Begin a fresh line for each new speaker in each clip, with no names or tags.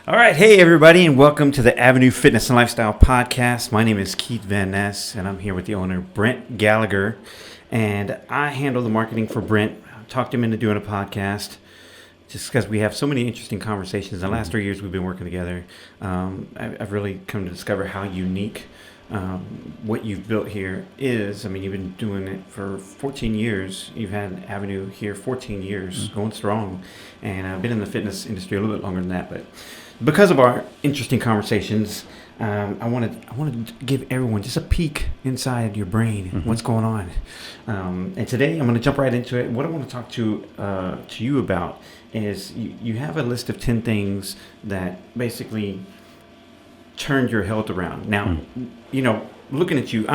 All right, hey everybody, and welcome to the Avenu Fitness and Lifestyle podcast. My name is Keith Van Ness, and I'm here with the owner, Brent Gallagher, and I handle the marketing for Brent. I talked him into doing a podcast just because we have so many interesting conversations. The last 3 years we've been working together, I've really come to discover how unique what you've built here is. I mean, you've been doing it for 14 years. You've had Avenu here 14 years, going strong, and I've been in the fitness industry a little bit longer than that, but because of our interesting conversations, I wanted to give everyone just a peek inside your brain, what's going on. And today I'm going to jump right into it. What I want to talk to you about is you have a list of 10 things that basically turned your health around. Now, looking at you,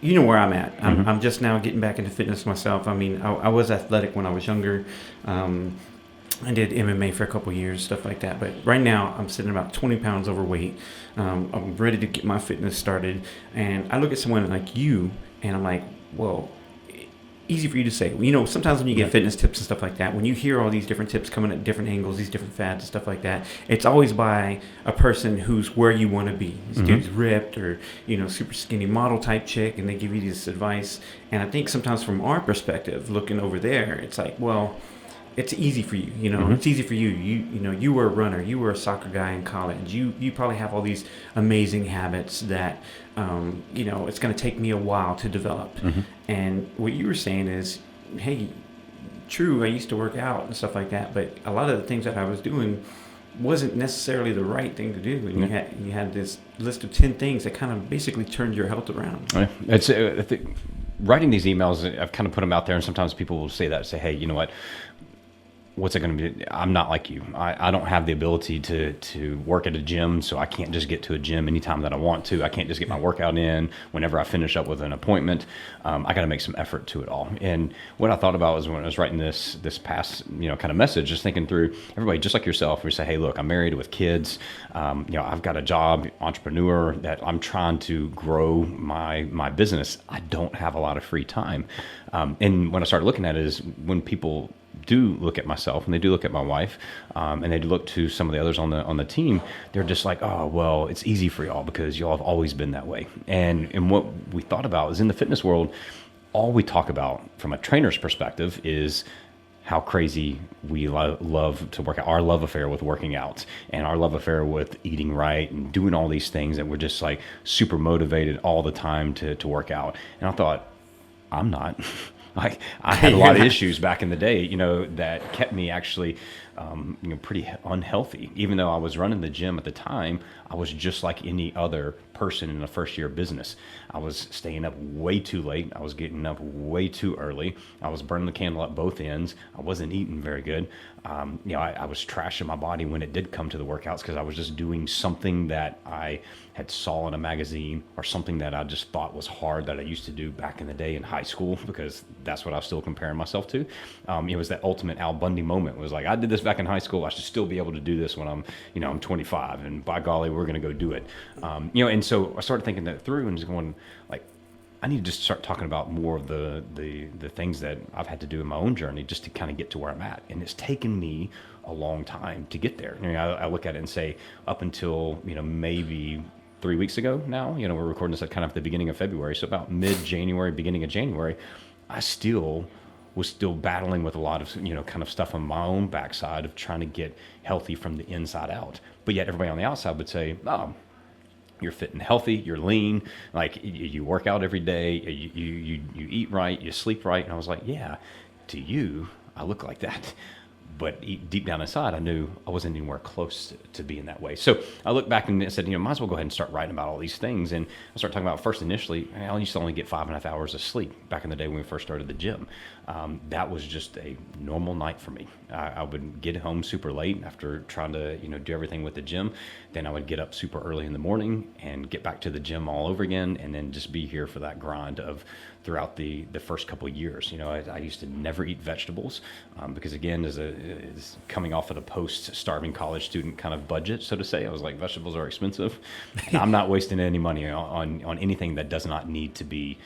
you know where I'm at. I'm just now getting back into fitness myself. I mean, I was athletic when I was younger. I did MMA for a couple of years, stuff like that. But right now, I'm sitting about 20 pounds overweight. I'm ready to get my fitness started. And I look at someone like you, and I'm like, well, easy for you to say. Sometimes when you get fitness tips and stuff like that, when you hear all these different tips coming at different angles, these different fads and stuff like that, it's always by a person who's where you want to be. This dude's ripped or, super skinny model type chick, and they give you this advice. And I think sometimes from our perspective, looking over there, it's like, well, it's easy for you, It's easy for you. You were a runner. You were a soccer guy in college. You probably have all these amazing habits that, it's going to take me a while to develop. And what you were saying is, hey, true, I used to work out and stuff like that, but a lot of the things that I was doing wasn't necessarily the right thing to do. And you had this list of 10 things that kind of basically turned your health around.
It's writing these emails, I've kind of put them out there, and sometimes people will say hey, you know what? What's it going to be? I'm not like you. I don't have the ability to work at a gym, so I can't just get to a gym anytime that I want to. I can't just get my workout in whenever I finish up with an appointment. I got to make some effort to it all. And what I thought about was when I was writing this past, kind of message, just thinking through everybody just like yourself. We say, hey, look, I'm married with kids. I've got a job, entrepreneur, that I'm trying to grow my business. I don't have a lot of free time. And when I started looking at it is when people do look at myself and they do look at my wife, and they look to some of the others on the team, they're just like, oh, well, it's easy for y'all because y'all have always been that way. And what we thought about is in the fitness world, all we talk about from a trainer's perspective is how crazy we love to work out, our love affair with working out and our love affair with eating right and doing all these things that we're just like super motivated all the time to work out. And I thought, I'm not. I had a lot of issues back in the day, that kept me actually, pretty unhealthy. Even though I was running the gym at the time, I was just like any other person in a first year business. I was staying up way too late. I was getting up way too early. I was burning the candle at both ends. I wasn't eating very good. I was trashing my body when it did come to the workouts because I was just doing something that I had saw in a magazine or something that I just thought was hard that I used to do back in the day in high school, because that's what I was still comparing myself to. It was that ultimate Al Bundy moment. It was like, I did this back in high school. I should still be able to do this when I'm 25, and by golly, we're going to go do it. And so I started thinking that through and just going like, I need to just start talking about more of the things that I've had to do in my own journey just to kind of get to where I'm at. And it's taken me a long time to get there. I look at it and say up until, maybe 3 weeks ago now, we're recording this at kind of the beginning of February. So about mid-January, beginning of January, I was still battling with a lot of, kind of stuff on my own backside of trying to get healthy from the inside out. But yet everybody on the outside would say, oh, you're fit and healthy, you're lean, like you work out every day, you eat right, you sleep right. And I was like, yeah, to you, I look like that. But deep down inside, I knew I wasn't anywhere close to being that way. So I looked back and said, might as well go ahead and start writing about all these things. And I started talking about first initially, I used to only get 5.5 hours of sleep back in the day when we first started the gym. That was just a normal night for me. I would get home super late after trying to, do everything with the gym. Then I would get up super early in the morning and get back to the gym all over again, and then just be here for that grind of throughout the first couple of years. I used to never eat vegetables because, again, as is coming off of a post-starving college student kind of budget, so to say. I was like, vegetables are expensive. And I'm not wasting any money on anything that does not need to be,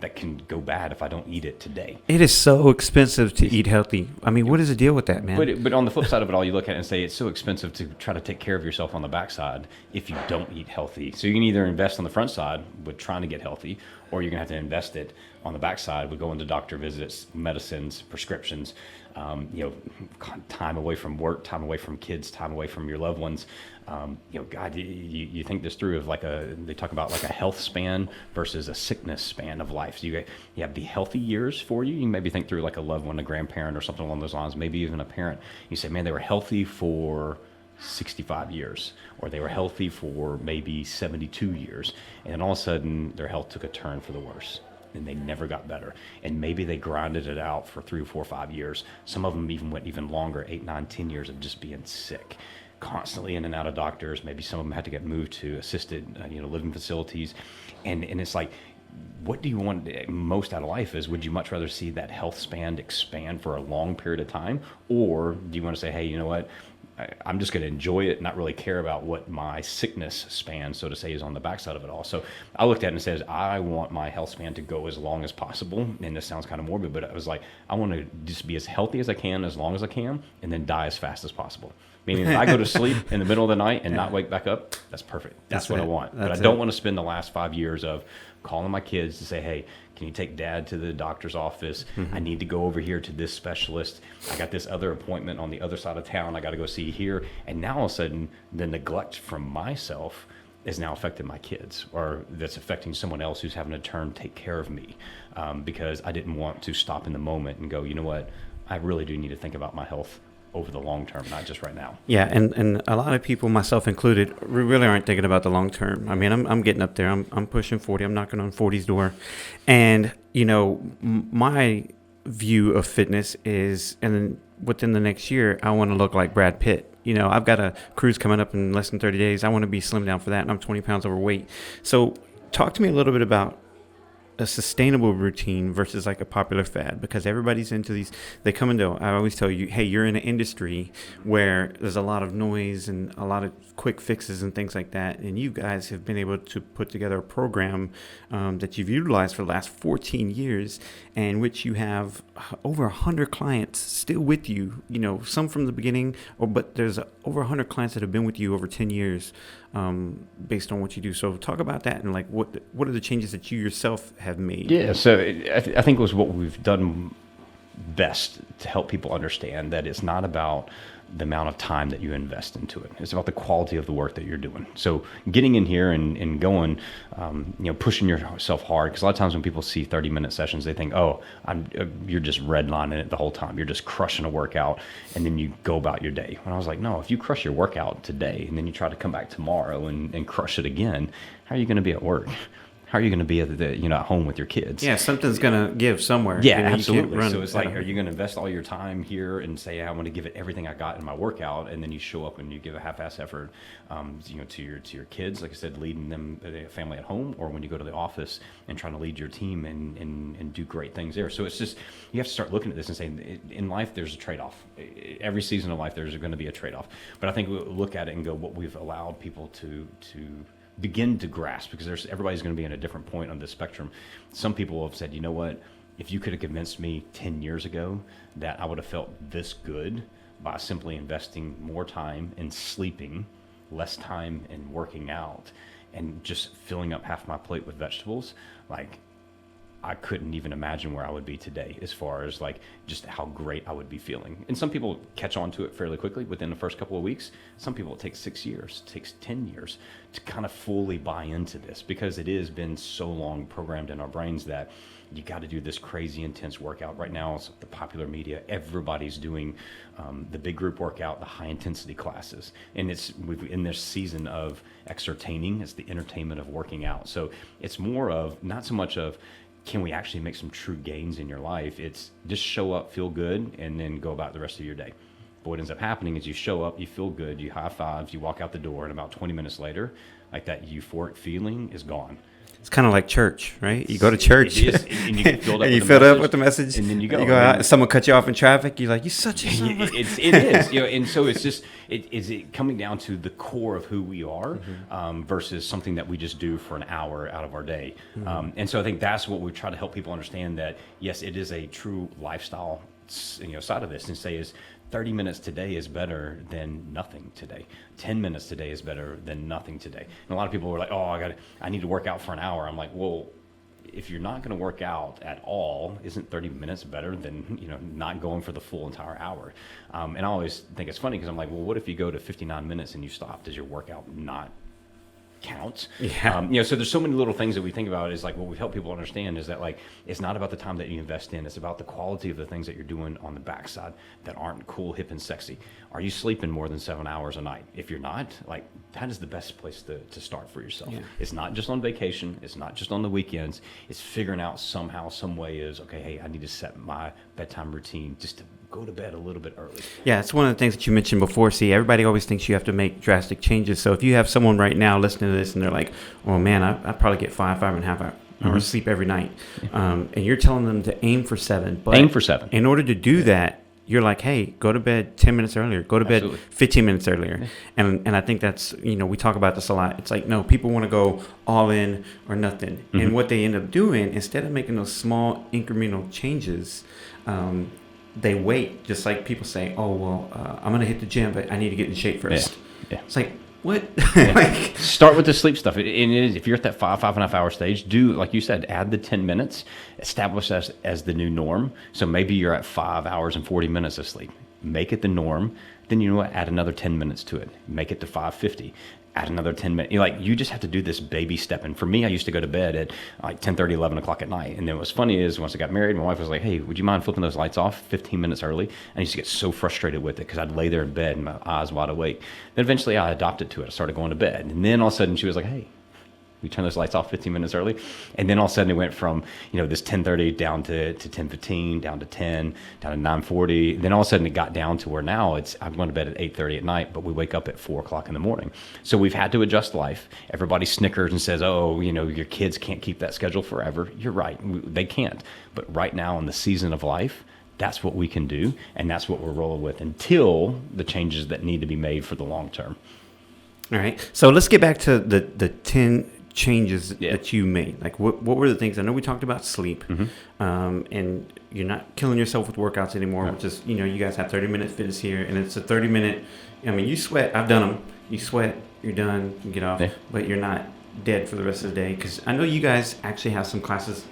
that can go bad if I don't eat it today.
It is so expensive to eat healthy. I mean, what is the deal with that, man?
But on the flip side of it all, you look at it and say it's so expensive to try to take care of yourself on the backside if you don't eat healthy. So you can either invest on the front side with trying to get healthy, or you're going to have to invest it on the backside with going to doctor visits, medicines, prescriptions, time away from work, time away from kids, time away from your loved ones. God, you think this through of they talk about like a health span versus a sickness span of life. So you have the healthy years for you. You maybe think through like a loved one, a grandparent or something along those lines, maybe even a parent. You say, man, they were healthy for 65 years, or they were healthy for maybe 72 years. And then all of a sudden their health took a turn for the worse. And they never got better. And maybe they grinded it out for 3 or 4 or 5 years. Some of them even went even longer, 8, 9, 10 years of just being sick, constantly in and out of doctors. Maybe some of them had to get moved to assisted, living facilities. And it's like, what do you want most out of life is, would you much rather see that health span expand for a long period of time? Or do you want to say, hey, you know what? I'm just going to enjoy it, not really care about what my sickness span, so to say, is on the backside of it all. So I looked at it and said, I want my health span to go as long as possible. And this sounds kind of morbid, but I was like, I want to just be as healthy as I can, as long as I can, and then die as fast as possible. Meaning if I go to sleep in the middle of the night and not wake back up, that's perfect. That's what I want. But I don't want to spend the last 5 years of calling my kids to say, hey, can you take dad to the doctor's office? I need to go over here to this specialist. I got this other appointment on the other side of town. I got to go see here. And now all of a sudden, the neglect from myself is now affecting my kids, or that's affecting someone else who's having to take care of me, because I didn't want to stop in the moment and go, you know what, I really do need to think about my health over the long term, not just right now.
Yeah, and a lot of people, myself included, really aren't thinking about the long term. I mean, I'm getting up there. I'm pushing 40. I'm knocking on 40's door, and my view of fitness is, and then within the next year, I want to look like Brad Pitt. I've got a cruise coming up in less than 30 days. I want to be slimmed down for that, and I'm 20 pounds overweight. So, talk to me a little bit about a sustainable routine versus like a popular fad, because everybody's into these. They come into, I always tell you, hey, you're in an industry where there's a lot of noise and a lot of quick fixes and things like that, and you guys have been able to put together a program that you've utilized for the last 14 years, and which you have over 100 clients still with you, some from the beginning, but there's over 100 clients that have been with you over 10 years based on what you do. So talk about that, and like what are the changes that you yourself have made?
Yeah, so I think it was what we've done best to help people understand that it's not about the amount of time that you invest into it. It's about the quality of the work that you're doing. So getting in here and going, pushing yourself hard. Because a lot of times when people see 30-minute sessions, they think, oh, you're just redlining it the whole time. You're just crushing a workout, and then you go about your day. And I was like, no, if you crush your workout today, and then you try to come back tomorrow and crush it again, how are you going to be at work? How are you going to be at home with your kids?
Yeah, something's going to give somewhere.
Yeah, absolutely. So it's like, are you going to invest all your time here and say, I want to give it everything I got in my workout, and then you show up and you give a half-ass effort, to your kids, like I said, leading them, a family at home, or when you go to the office and trying to lead your team and do great things there. So it's just, you have to start looking at this and saying, in life, there's a trade-off. Every season of life, there's going to be a trade-off. But I think we'll look at it and go, what we've allowed people to begin to grasp, because everybody's going to be in a different point on this spectrum. Some people have said, you know what, if you could have convinced me 10 years ago that I would have felt this good by simply investing more time in sleeping, less time in working out, and just filling up half my plate with vegetables, like I couldn't even imagine where I would be today as far as like just how great I would be feeling. And some people catch on to it fairly quickly within the first couple of weeks. Some people it takes 6 years, it takes 10 years to kind of fully buy into this, because it has been so long programmed in our brains that you got to do this crazy intense workout. Right now, it's the popular media, everybody's doing the big group workout, the high intensity classes. And we've in this season of exertaining, it's the entertainment of working out. So it's more of, not so much of, can we actually make some true gains in your life? It's just show up, feel good, and then go about the rest of your day. But what ends up happening is you show up, you feel good, you high fives, you walk out the door, and about 20 minutes later, like that euphoric feeling is gone.
It's kind of like church, right? You go to church
It is, and you get filled up
and you
with the
filled up
message,
with the message,
and then you go.
You go out, someone cut you off in traffic. You're like, you such a son of a-"
It is, and so it's just is it coming down to the core of who we are versus something that we just do for an hour out of our day. And so I think that's what we try to help people understand, that yes, it is a true lifestyle side of this, and say is 30 minutes today is better than nothing today. 10 minutes today is better than nothing today. And a lot of people were like, oh, I need to work out for an hour. I'm like, well, if you're not going to work out at all, isn't 30 minutes better than not going for the full entire hour? And I always think it's funny because I'm like, well, what if you go to 59 minutes and you stop? Does your workout not count?
Yeah.
So there's so many little things that we think about. Is like what we help people understand is that like it's not about the time that you invest in, it's about the quality of the things that you're doing on the backside that aren't cool, hip, and sexy. Are you sleeping more than 7 hours a night? If you're not, like, that is the best place to start for yourself. It's not just on vacation, it's not just on the weekends, it's figuring out somehow, some way is, okay, hey, I need to set my bedtime routine just to go to bed a little bit early.
Yeah, it's one of the things that you mentioned before. See, everybody always thinks you have to make drastic changes. So if you have someone right now listening to this and they're like, oh man, I probably get 5.5 hours sleep every night. And you're telling them to aim for 7. But
aim for 7.
In order to do that, you're like, hey, go to bed 10 minutes earlier, go to bed 15 minutes earlier. And I think that's, we talk about this a lot. It's like, no, people want to go all in or nothing. And what they end up doing, instead of making those small incremental changes, they wait. Just like people say, oh, well, I'm going to hit the gym, but I need to get in shape first.
Yeah.
It's like, what?
Like, start with the sleep stuff. If you're at that 5.5 hour stage, do, like you said, add the 10 minutes, establish as the new norm. So maybe you're at 5 hours and 40 minutes of sleep. Make it the norm. Then you know what? Add another 10 minutes to it. Make it to 5:50. Add another 10 minutes. You just have to do this baby step. And for me, I used to go to bed at like 10:30, 11 o'clock at night. And then what's funny is once I got married, my wife was like, hey, would you mind flipping those lights off 15 minutes early? And I used to get so frustrated with it because I'd lay there in bed and my eyes wide awake. Then eventually I adopted to it. I started going to bed. And then all of a sudden she was like, hey, we turn those lights off 15 minutes early. And then all of a sudden it went from, this 10:30 down to 10:15, down to 10, down to 9:40. Then all of a sudden it got down to where now I'm going to bed at 8:30 at night, but we wake up at 4 o'clock in the morning. So we've had to adjust life. Everybody snickers and says, oh, your kids can't keep that schedule forever. You're right. They can't. But right now in the season of life, that's what we can do. And that's what we're rolling with until the changes that need to be made for the long term.
All right. So let's get back to the 10 changes that you made. Like what were the things? I know we talked about sleep, and you're not killing yourself with workouts anymore, which is, you guys have 30-minute fitness here, and it's a 30-minute, you sweat. I've done them. You sweat, you're done, you get off, but you're not dead for the rest of the day. Because I know you guys actually have some classes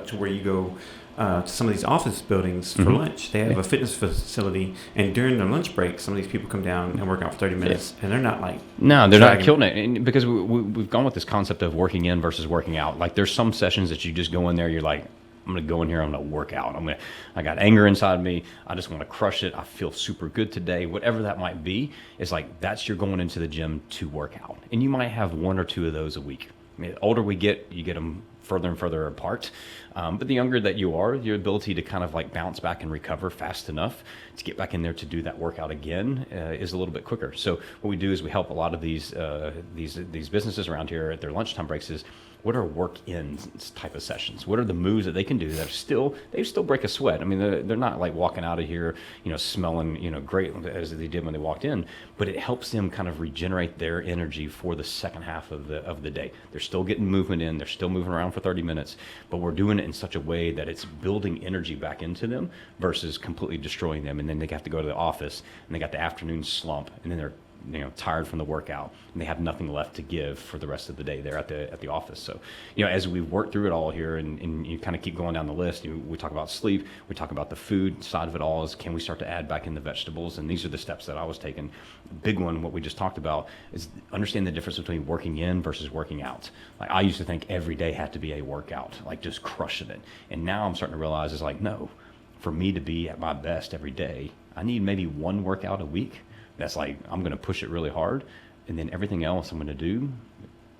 to where you go to some of these office buildings for lunch. They have a fitness facility, and during their lunch break, some of these people come down and work out for 30 minutes, and they're not like...
No, they're not killing it. And because we've gone with this concept of working in versus working out. Like there's some sessions that you just go in there, you're like, I'm going to go in here, I'm going to work out. I got anger inside me. I just want to crush it. I feel super good today. Whatever that might be, it's like that's you're going into the gym to work out. And you might have 1 or 2 of those a week. The older we get, you get them further and further apart. But the younger that you are, your ability to kind of like bounce back and recover fast enough to get back in there to do that workout again is a little bit quicker. So what we do is we help a lot of these businesses around here at their lunchtime breaks is what are work-in type of sessions? What are the moves that they can do that they still break a sweat? I mean, they're not like walking out of here, smelling, great as they did when they walked in, but it helps them kind of regenerate their energy for the second half of the day. They're still getting movement in, they're still moving around for 30 minutes, but we're doing it in such a way that it's building energy back into them versus completely destroying them. And then they have to go to the office and they got the afternoon slump, and then they're tired from the workout, and they have nothing left to give for the rest of the day there at the office. So, as we work through it all here, and you kind of keep going down the list, we talk about sleep, we talk about the food side of it all. Is can we start to add back in the vegetables? And these are the steps that I was taking. Big one, what we just talked about, is understand the difference between working in versus working out. Like I used to think every day had to be a workout, like just crushing it, and now I'm starting to realize it's like no. For me to be at my best every day, I need maybe 1 workout a week. That's like, I'm going to push it really hard. And then everything else I'm going to do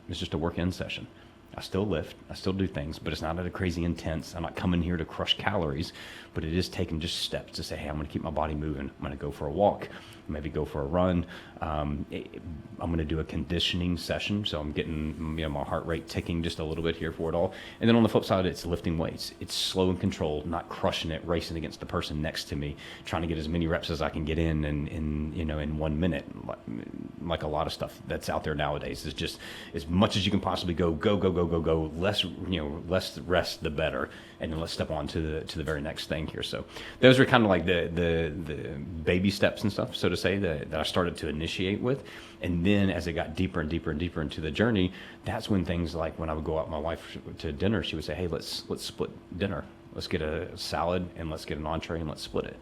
is just a work-in session. I still lift, I still do things, but it's not at a crazy intense. I'm not coming here to crush calories, but it is taking just steps to say, hey, I'm going to keep my body moving. I'm going to go for a walk, maybe go for a run. I'm going to do a conditioning session, so I'm getting my heart rate ticking just a little bit here for it all. And then on the flip side, it's lifting weights. It's slow and controlled, not crushing it, racing against the person next to me, trying to get as many reps as I can get in 1 minute. Like a lot of stuff that's out there nowadays is just as much as you can possibly go. Less less rest the better, and then let's step on to the very next thing here. So those are kind of like the baby steps and stuff, so to say, that I started to initiate with. And then as it got deeper and deeper and deeper into the journey, that's when things like when I would go out with my wife to dinner, she would say, hey, let's split dinner. Let's get a salad and let's get an entree and let's split it.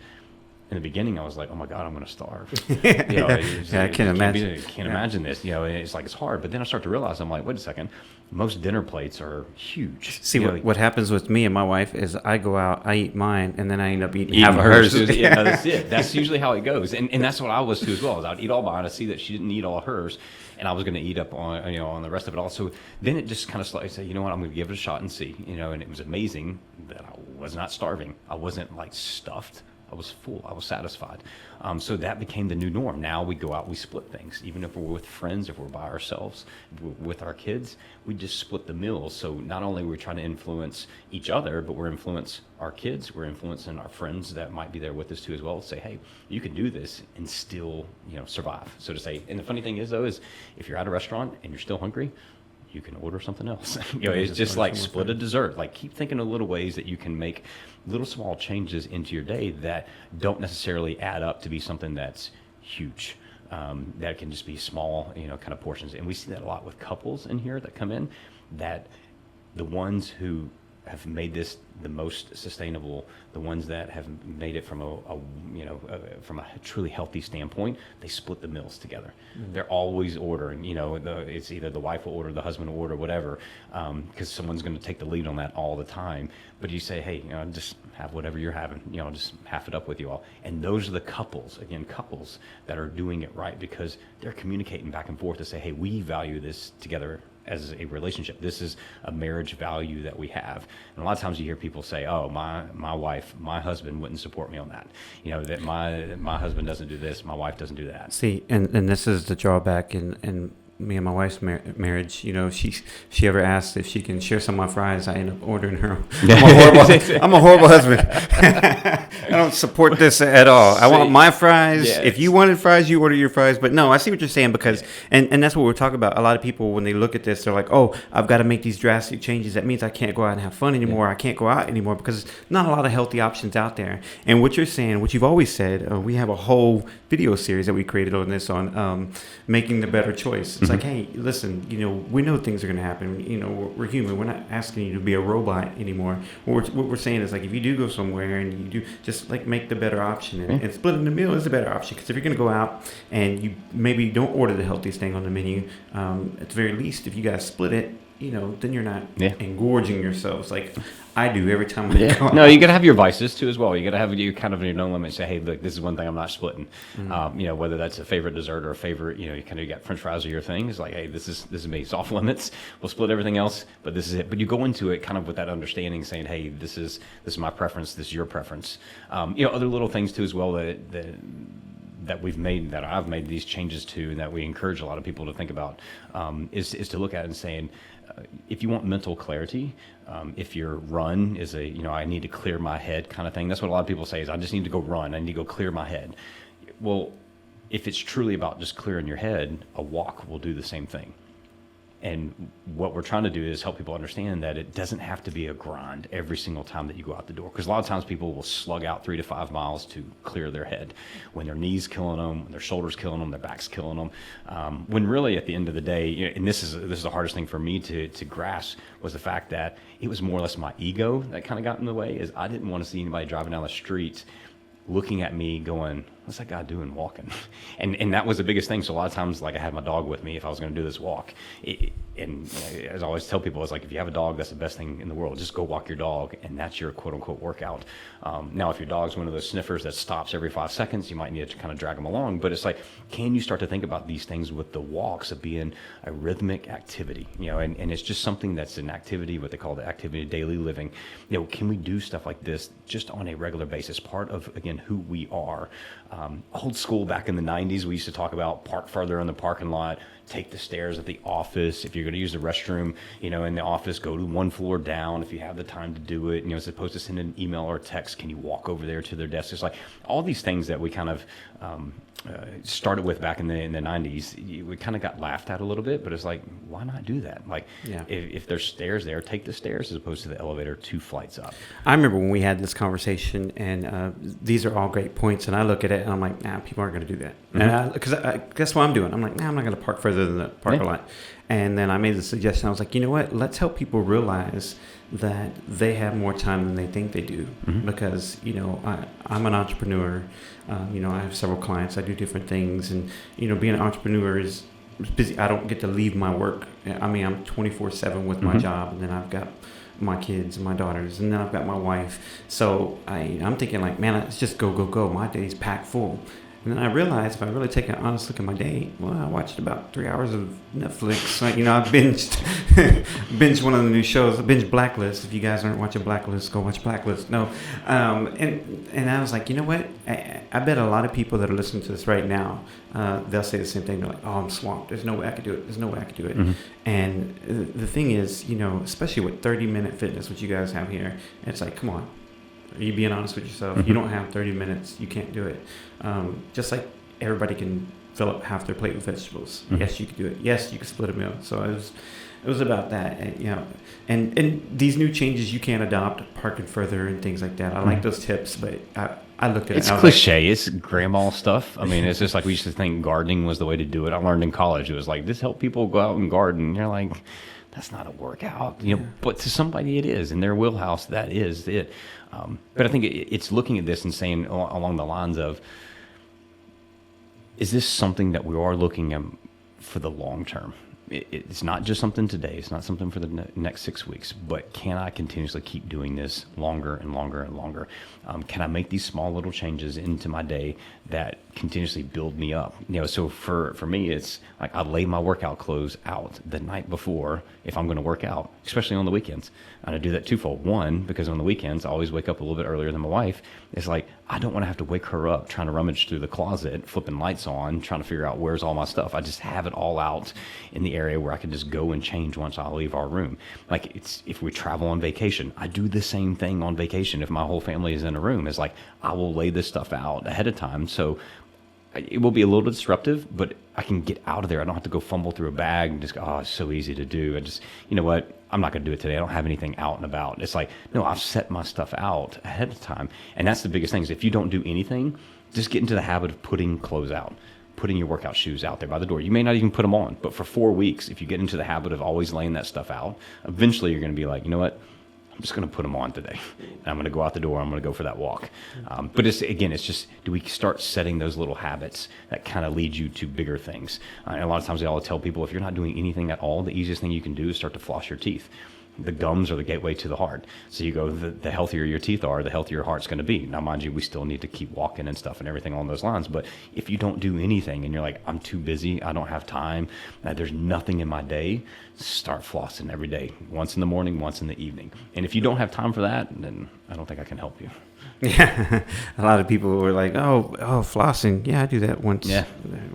In the beginning, I was like, oh my God, I'm going to starve.
I can't imagine.
Can't imagine this. It's like, it's hard. But then I start to realize, I'm like, wait a second. Most dinner plates are huge.
See, what happens with me and my wife is I go out, I eat mine, and then I end up eating half of hers.
Yeah, that's it. That's usually how it goes. And that's what I was too as well. Is I'd eat all mine. I see that she didn't eat all hers, and I was going to eat up on the rest of it all. So then it just kind of slightly said, you know what, I'm going to give it a shot and see. And it was amazing that I was not starving. I wasn't like stuffed. I was full. I was satisfied. So that became the new norm. Now we go out, we split things. Even if we're with friends, if we're by ourselves, if we're with our kids, we just split the meals. So not only are we trying to influence each other, but we're influence our kids. We're influencing our friends that might be there with us too as well. Say, hey, you can do this and still, survive, so to say. And the funny thing is, though, is if you're at a restaurant and you're still hungry, you can order something else. It's just like split a dessert. Like keep thinking of little ways that you can make little small changes into your day that don't necessarily add up to be something that's huge. That can just be small, kind of portions. And we see that a lot with couples in here that come in, that the ones who have made this the most sustainable, the ones that have made it from from a truly healthy standpoint, they split the meals together. Mm-hmm. They're always ordering, it's either the wife will order, the husband will order, whatever, because someone's going to take the lead on that all the time. But you say, hey, just have whatever you're having, just half it up with you all. And those are the couples that are doing it right, because they're communicating back and forth to say, hey, we value this together as a relationship. This is a marriage value that we have. And a lot of times you hear people say, oh, my wife, my husband wouldn't support me on that. That my husband doesn't do this, my wife doesn't do that.
See, and this is the drawback in me and my wife's marriage. She ever asks if she can share some of my fries, I end up ordering her. I'm a horrible husband. I don't support this at all. I want my fries. Yes. If you wanted fries, you order your fries. But no, I see what you're saying, because, and that's what we're talking about. A lot of people, when they look at this, they're like, oh, I've got to make these drastic changes. That means I can't go out and have fun anymore. Yeah. I can't go out anymore, because there's not a lot of healthy options out there. And what you're saying, what you've always said, we have a whole video series that we created on this on making the better choice. It's like, hey, listen, we know things are going to happen. We're human. We're not asking you to be a robot anymore. What we're saying is, like, if you do go somewhere and you do, just like make the better option, and splitting the meal is a better option. Because if you're going to go out and you maybe don't order the healthiest thing on the menu, at the very least, if you guys split it, then you're not engorging yourselves like I do every time I go out.
No, you got to have your vices too as well. You got to have you kind of your no limit. Say, hey, look, this is one thing I'm not splitting. Mm-hmm. Whether that's a favorite dessert or a favorite, you kind of got French fries or your thing. It's like, hey, this is me. It's off limits. We'll split everything else, but this is it. But you go into it kind of with that understanding, saying, hey, this is my preference. This is your preference. Other little things too as well that we've made, that I've made these changes to, and that we encourage a lot of people to think about, is to look at it and saying, if you want mental clarity, if your run is I need to clear my head kind of thing. That's what a lot of people say, is I just need to go run. I need to go clear my head. Well, if it's truly about just clearing your head, a walk will do the same thing. And what we're trying to do is help people understand that it doesn't have to be a grind every single time that you go out the door. Because a lot of times people will slug out 3 to 5 miles to clear their head, when their knees killing them, when their shoulders killing them, their back's killing them. When really at the end of the day, and this is the hardest thing for me to grasp, was the fact that it was more or less my ego that kind of got in the way. Is I didn't want to see anybody driving down the street looking at me going, what's that guy doing walking? And that was the biggest thing. So a lot of times, like I had my dog with me if I was going to do this walk. And as I always tell people, it's like, if you have a dog, that's the best thing in the world. Just go walk your dog, and that's your quote unquote workout. Now, if your dog's one of those sniffers that stops every 5 seconds, you might need to kind of drag them along. But it's like, can you start to think about these things with the walks of being a rhythmic activity? And it's just something that's an activity, what they call the activity of daily living. Can we do stuff like this just on a regular basis? Part of, again, who we are. Old school, back in the 90s, we used to talk about park further in the parking lot, take the stairs at the office. If you're going to use the restroom, in the office, go to one floor down if you have the time to do it. As opposed to send an email or a text, can you walk over there to their desk? It's like all these things that we kind of started with back in the 90s. We kind of got laughed at a little bit, but it's like, why not do that? Like, if there's stairs there, take the stairs as opposed to the elevator 2 flights up.
I remember when we had this conversation, and these are all great points, and I look at it and I'm like, nah, people aren't going to do that. And because guess what I'm doing? I'm like, nah, I'm not going to park further than the parking lot. And then I made the suggestion. I was like, you know what? Let's help people realize that they have more time than they think they do. Because, I'm an entrepreneur. I have several clients. I do different things. And, being an entrepreneur is busy. I don't get to leave my work. I mean, I'm 24/7 with my job. And then I've got my kids and my daughters. And then I've got my wife. So I'm thinking like, man, let's just go. My day's packed full. And then I realized if I really take an honest look at my day, well, I watched about 3 hours of Netflix. I binged one of the new shows. I binged Blacklist. If you guys aren't watching Blacklist, go watch Blacklist. No, and I was like, you know what? I bet a lot of people that are listening to this right now, they'll say the same thing. They're like, oh, I'm swamped. There's no way I could do it. And the thing is, especially with 30-minute fitness, which you guys have here, it's like, come on. Are you being honest with yourself? You don't have 30 minutes. You can't do it. Just like everybody can fill up half their plate with vegetables. Yes, you can do it. Yes, you can split a meal. So it was about that. And these new changes you can adopt, parking further and things like that. I like those tips, but I looked at it.
It's cliche. It's grandma stuff. I mean, it's just like we used to think gardening was the way to do it. I learned in college. It was like, this help people go out and garden. And you're like, that's not a workout, but to somebody it is. In their wheelhouse, that is it. But I think it's looking at this and saying along the lines of, is this something that we are looking at for the long term? It's not just something today. It's not something for the next 6 weeks. But can I continuously keep doing this longer and longer and longer? Can I make these small little changes into my day that continuously build me up? So for me, it's like I lay my workout clothes out the night before if I'm going to work out, especially on the weekends. And I do that twofold. One, because on the weekends, I always wake up a little bit earlier than my wife. It's like, I don't want to have to wake her up trying to rummage through the closet, flipping lights on, trying to figure out where's all my stuff. I just have it all out in the area where I can just go and change once I leave our room. Like, it's if we travel on vacation, I do the same thing on vacation. If my whole family is in a room, it's like, I will lay this stuff out ahead of time. So it will be a little disruptive, but I can get out of there. I don't have to go fumble through a bag and just go, oh, it's so easy to do. I just, you know what? I'm not going to do it today. I don't have anything out and about. It's like, no, I've set my stuff out ahead of time. And that's the biggest thing is if you don't do anything, just get into the habit of putting clothes out, putting your workout shoes out there by the door. You may not even put them on, but for 4 weeks, if you get into the habit of always laying that stuff out, eventually you're going to be like, you know what? I'm just going to put them on today. And I'm going to go out the door. I'm going to go for that walk. But it's just, do we start setting those little habits that kind of lead you to bigger things? And a lot of times I'll tell people, if you're not doing anything at all, the easiest thing you can do is start to floss your teeth. The gums are the gateway to the heart. So you go, the healthier your teeth are, the healthier your heart's going to be. Now, mind you, we still need to keep walking and stuff and everything along those lines. But if you don't do anything and you're like, I'm too busy, I don't have time, there's nothing in my day, start flossing every day. Once in the morning, once in the evening. And if you don't have time for that, then I don't think I can help you.
Yeah, a lot of people were like, oh, flossing. Yeah, I do that once.
Yeah.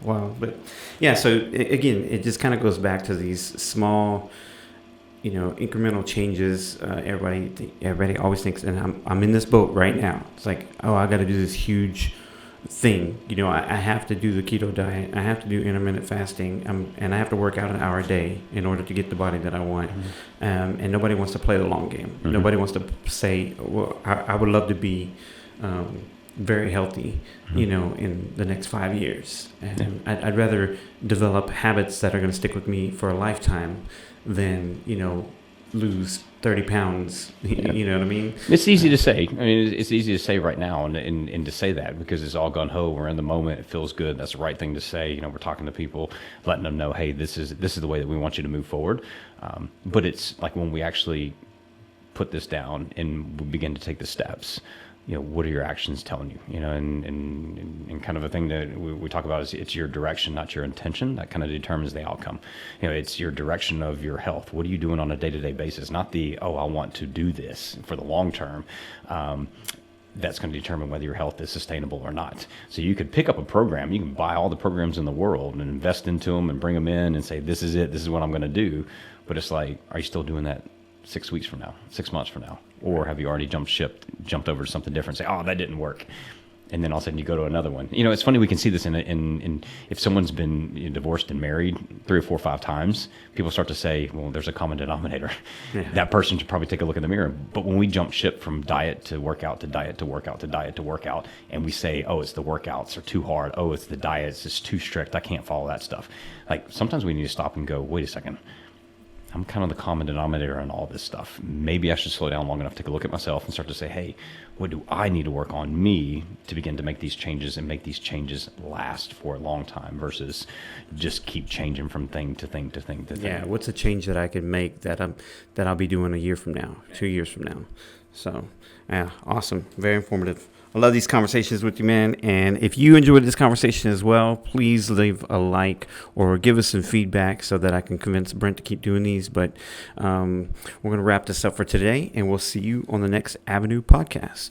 Wow. But yeah, so again, it just kind of goes back to these small, incremental changes. Everybody always thinks, and I'm in this boat right now. It's like, oh, I got to do this huge thing. I have to do the keto diet. I have to do intermittent fasting, and I have to work out an hour a day in order to get the body that I want. And nobody wants to play the long game. Nobody wants to say, well, I would love to be very healthy, in the next 5 years. And I'd rather develop habits that are going to stick with me for a lifetime than, lose 30 pounds. You know what I mean?
It's easy to say. I mean, it's easy to say right now, and to say that because it's all gun ho. We're in the moment. It feels good. That's the right thing to say. You know, we're talking to people, letting them know, hey, this is the way that we want you to move forward. But it's like when we actually put this down and we begin to take the steps. You know, what are your actions telling you? You know, and kind of a thing that we talk about is it's your direction, not your intention. That kind of determines the outcome. You know, it's your direction of your health. What are you doing on a day-to-day basis? Not the, I want to do this for the long term. That's going to determine whether your health is sustainable or not. So you could pick up a program. You can buy all the programs in the world and invest into them and bring them in and say, this is it. This is what I'm going to do. But it's like, are you still doing that 6 weeks from now, 6 months from now? Or have you already jumped over to something different, say, oh, that didn't work. And then all of a sudden you go to another one. You know, it's funny, we can see this in if someone's been divorced and married 3 or 4 or 5 times, people start to say, well, there's a common denominator. Yeah. That person should probably take a look in the mirror. But when we jump ship from diet to workout to diet to workout to diet to workout, and we say, oh, it's the workouts are too hard. Oh, it's the diet. It's just too strict. I can't follow that stuff. Like sometimes we need to stop and go, wait a second. I'm kind of the common denominator in all this stuff. Maybe I should slow down long enough to take a look at myself and start to say, hey, what do I need to work on me to begin to make these changes and make these changes last for a long time versus just keep changing from thing to thing to thing to thing.
Yeah, what's a change that I can make that I'll be doing a year from now, 2 years from now? So, yeah, awesome. Very informative. I love these conversations with you, man. And if you enjoyed this conversation as well, please leave a like or give us some feedback so that I can convince Brent to keep doing these. But we're going to wrap this up for today, and we'll see you on the next Avenu podcast.